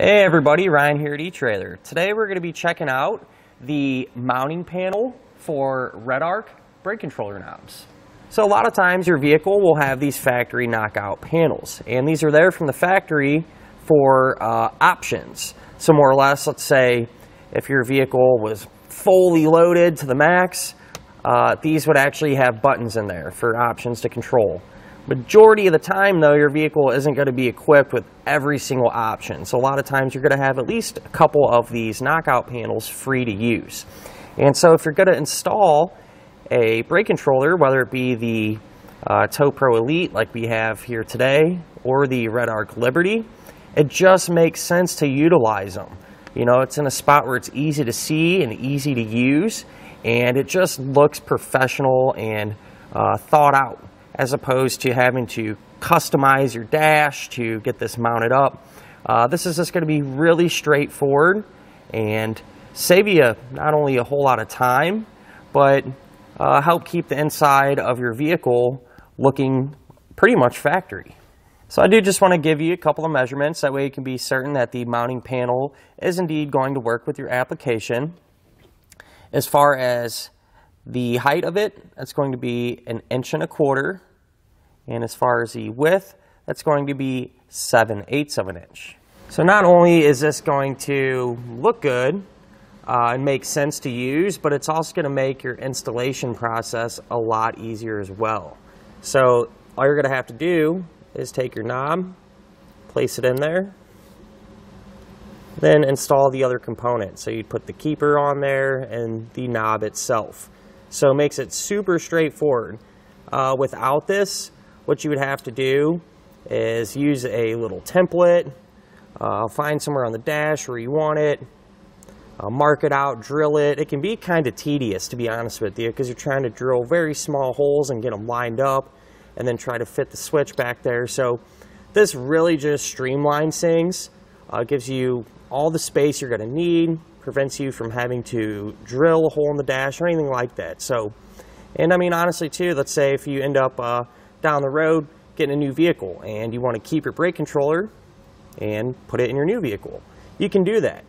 Hey everybody, Ryan here at eTrailer. Today we're going to be checking out the mounting panel for Redarc brake controller knobs. So a lot of times your vehicle will have these factory knockout panels, and these are there from the factory for options. So more or less, let's say if your vehicle was fully loaded to the max, these would actually have buttons in there for options to control. Majority of the time though, your vehicle isn't going to be equipped with every single option. So a lot of times you're going to have at least a couple of these knockout panels free to use. And so if you're going to install a brake controller, whether it be the Tow Pro Elite like we have here today or the Redarc Liberty, it just makes sense to utilize them. You know, it's in a spot where it's easy to see and easy to use, and it just looks professional and thought out, as opposed to having to customize your dash to get this mounted up. This is just going to be really straightforward and save you not only a whole lot of time, but help keep the inside of your vehicle looking pretty much factory. So I do just want to give you a couple of measurements, that way you can be certain that the mounting panel is indeed going to work with your application. As far as the height of it, that's going to be 1.25 inches. And as far as the width, that's going to be 7/8 of an inch. So not only is this going to look good and make sense to use, but it's also going to make your installation process a lot easier as well. So all you're going to have to do is take your knob, place it in there, then install the other components. So you'd put the keeper on there and the knob itself. So it makes it super straightforward. Without this, what you would have to do is use a little template, find somewhere on the dash where you want it, mark it out, drill it. It can be kind of tedious, to be honest with you, because you're trying to drill very small holes and get them lined up and then try to fit the switch back there. So this really just streamlines things, gives you all the space you're going to need, prevents you from having to drill a hole in the dash or anything like that. So, and I mean, honestly too, let's say if you end up down the road getting a new vehicle and you want to keep your brake controller and put it in your new vehicle, you can do that.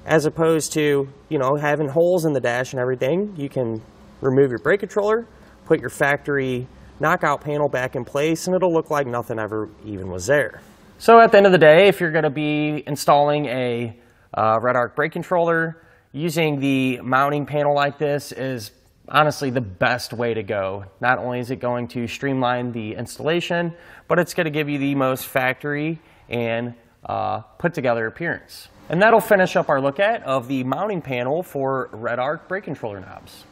As opposed to, you know, having holes in the dash and everything, you can remove your brake controller, put your factory knockout panel back in place, and it'll look like nothing ever even was there. So at the end of the day, if you're going to be installing a Redarc brake controller, using the mounting panel like this is honestly the best way to go. Not only is it going to streamline the installation, but it's going to give you the most factory and put together appearance. And that'll finish up our look at of the mounting panel for Redarc brake controller knobs.